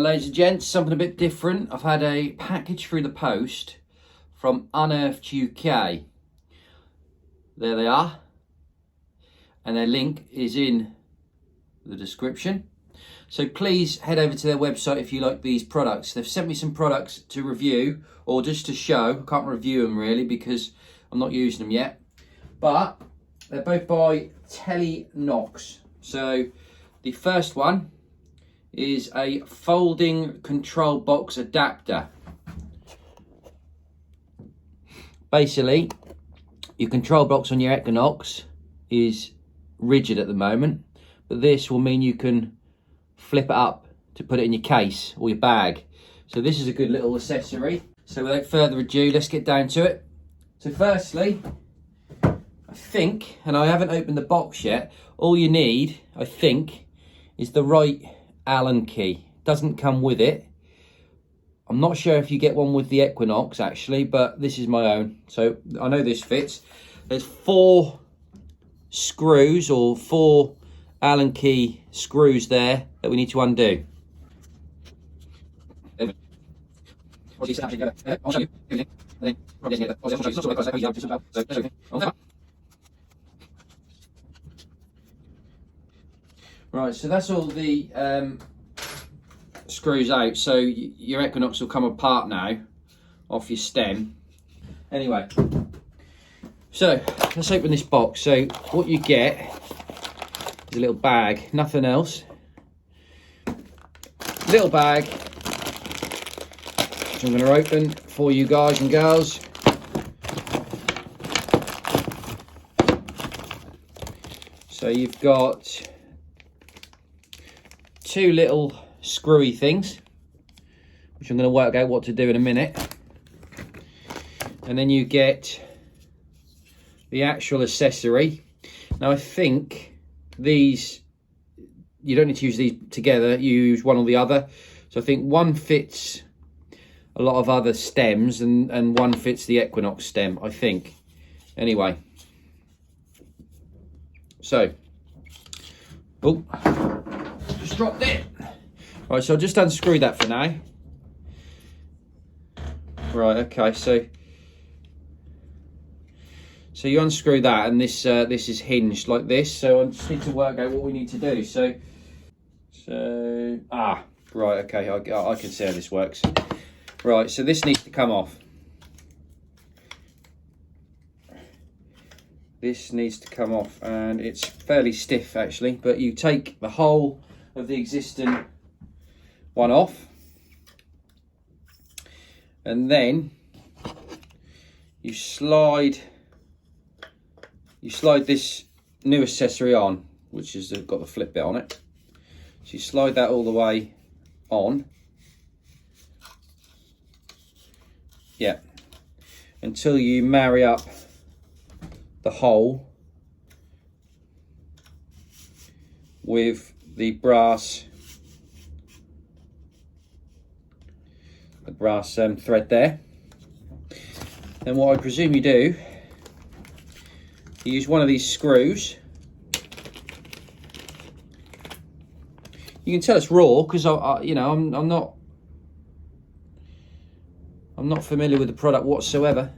ladies and gents, something a bit different. I've had a package through the post from Unearthed UK. There they are. And their link is in the description. So please head over to their website if you like these products. They've sent me some products to review or just to show. I can't review them really because I'm not using them yet. But they're both by Tele-Knox. So the first one is a folding control box adapter. Basically, your control box on your Equinox is rigid at the moment, but this will mean you can flip it up to put it in your case or your bag. So this is a good little accessory. So without further ado, let's get down to it. So firstly, I think, and I haven't opened the box yet, all you need, I think, is the right Allen key. Doesn't come with it. I'm not sure if you get one with the Equinox actually, but this is my own. So I know this fits. There's 4 screws or 4 Allen key screws there that we need to undo. Right, so that's all the screws out. So your Equinox will come apart now off your stem. Anyway, so let's open this box. So what you get is a little bag, nothing else. Little bag, which I'm going to open for you guys and girls. So you've got 2 little screwy things, which I'm going to work out what to do in a minute. And then you get the actual accessory. Now I think these, you don't need to use these together, you use one or the other. So I think one fits a lot of other stems and one fits the Equinox stem, I think. Anyway. So, oh, just dropped it. Right, so I'll just unscrew that for now. Right, okay, so you unscrew that, and this is hinged like this. So I just need to work out what we need to do. So right, okay, I can see how this works. Right, so this needs to come off. This needs to come off, and it's fairly stiff actually, but you take the whole of the existing one off, and then you slide this new accessory on, which has got the flip bit on it. So you slide that all the way on, yeah, until you marry up the hole with the brass thread there. And what I presume you do, you use one of these screws. You can tell it's raw because you know, I'm not familiar with the product whatsoever.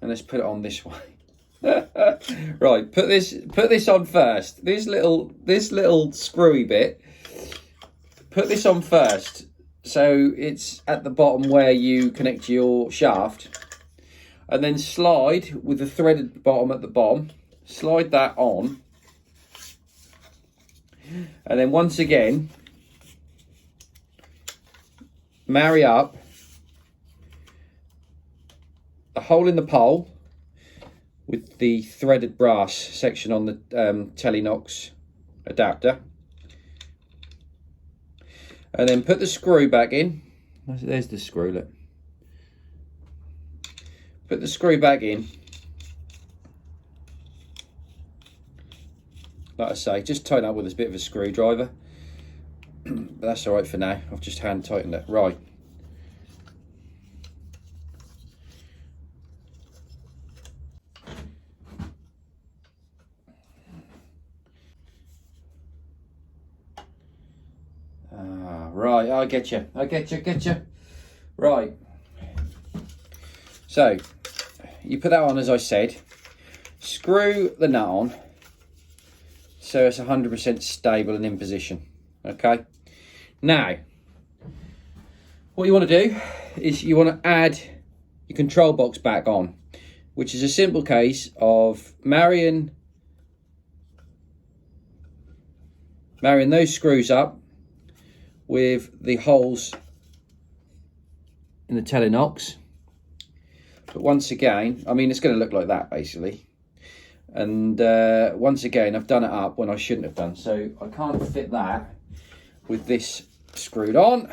And let's put it on this way. Right, put this on first. This little screwy bit. Put this on first, so it's at the bottom where you connect your shaft, and then slide with the threaded bottom at the bottom. Slide that on, and then once again marry up the hole in the pole with the threaded brass section on the Tele-Knox adapter, and then put the screw back in. There's the screw, look. Put the screw back in. Like I say, just tighten up with a bit of a screwdriver. But that's all right for now. I've just hand tightened it. Right. right, I get you. Right. So, you put that on as I said. Screw the nut on so it's 100% stable and in position. Okay. Now, what you want to do is you want to add your control box back on, which is a simple case of marrying those screws up with the holes in the Tele-Knox. But once again, I mean, it's going to look like that basically. And once again, I've done it up when I shouldn't have done. So I can't fit that with this screwed on.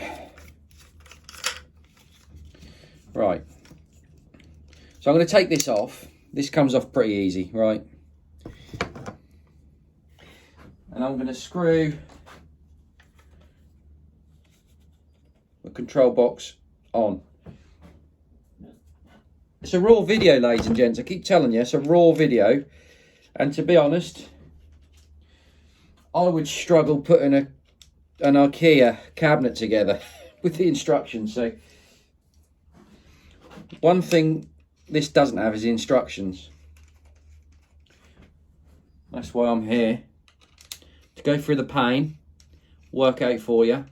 Right. So I'm going to take this off. This comes off pretty easy, right? And I'm going to screw the control box on. It's a raw video, ladies and gents. I keep telling you, it's a raw video. And to be honest, I would struggle putting an IKEA cabinet together with the instructions. So one thing this doesn't have is the instructions. That's why I'm here, to go through the pain, work out for you,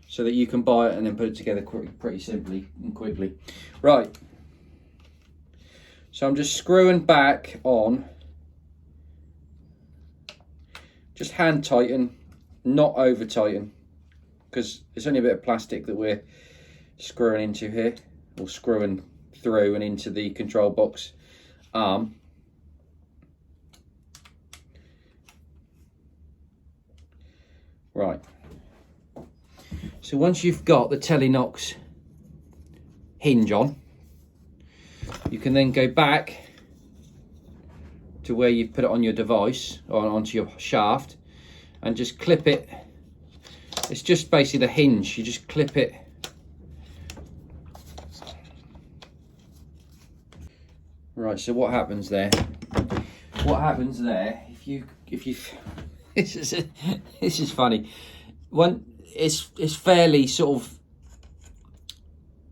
so that you can buy it and then put it together pretty simply and quickly. Right. So I'm just screwing back on. Just hand tighten, not over tighten, because it's only a bit of plastic that we're screwing into here, or screwing through and into the control box arm. Right. So once you've got the Tele-Knox hinge on, you can then go back to where you've put it on your device, or onto your shaft, and just clip it. It's just basically the hinge. You just clip it. Right, so what happens there? What happens there, if you this is funny. When it's fairly sort of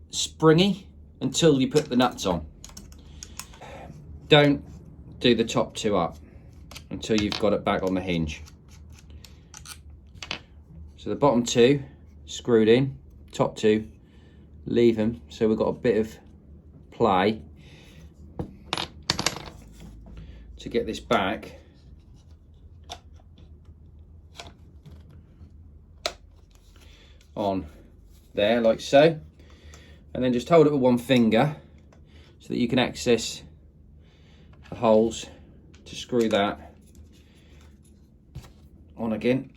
springy until you put the nuts on. Don't do the top two up until you've got it back on the hinge. So the bottom two screwed in, top two leave them, so we've got a bit of play to get this back. On there, like so, and then just hold it with one finger so that you can access the holes to screw that on again.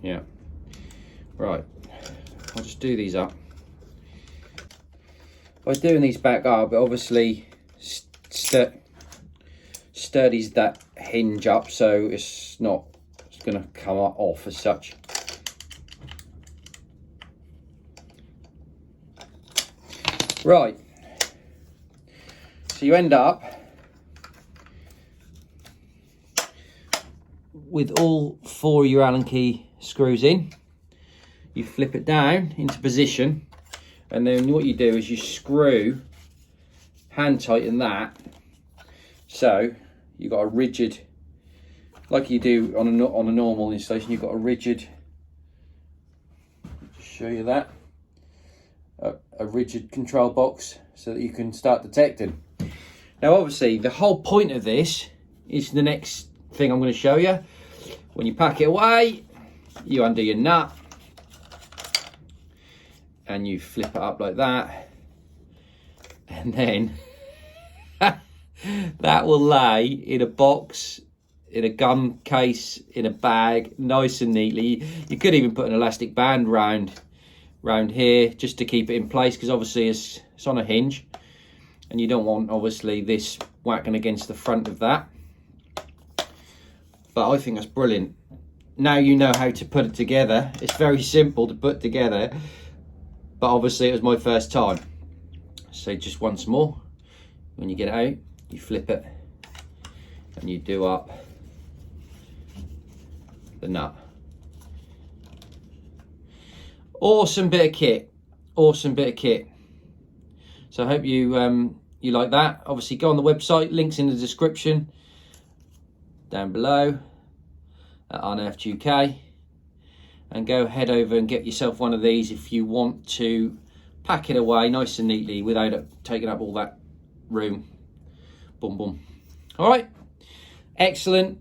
Yeah, right, I'll just do these up. By doing these back up, it obviously sturdies that hinge up, so it's not going to come off as such. Right, so you end up with all four of your Allen key screws in. You flip it down into position, and then what you do is you screw, hand tighten that, so you've got a rigid, like you do on a normal installation, you've got a rigid, just show you that, a rigid control box so that you can start detecting. Now obviously the whole point of this is the next thing I'm going to show you. When you pack it away, you undo your nut and you flip it up like that, and then that will lay in a box, in a gun case, in a bag, nice and neatly. You could even put an elastic band round here just to keep it in place, because obviously it's on a hinge and you don't want obviously this whacking against the front of that. But I think that's brilliant. Now you know how to put it together. It's very simple to put together, but obviously it was my first time. So just once more, When you get it out, you flip it and you do up the nut. Awesome bit of kit. Awesome bit of kit. So I hope you you like that. Obviously go on the website, links in the description down below at Unearthed UK, and go head over and get yourself one of these if you want to pack it away nice and neatly without it taking up all that room. Boom, boom. All right, excellent.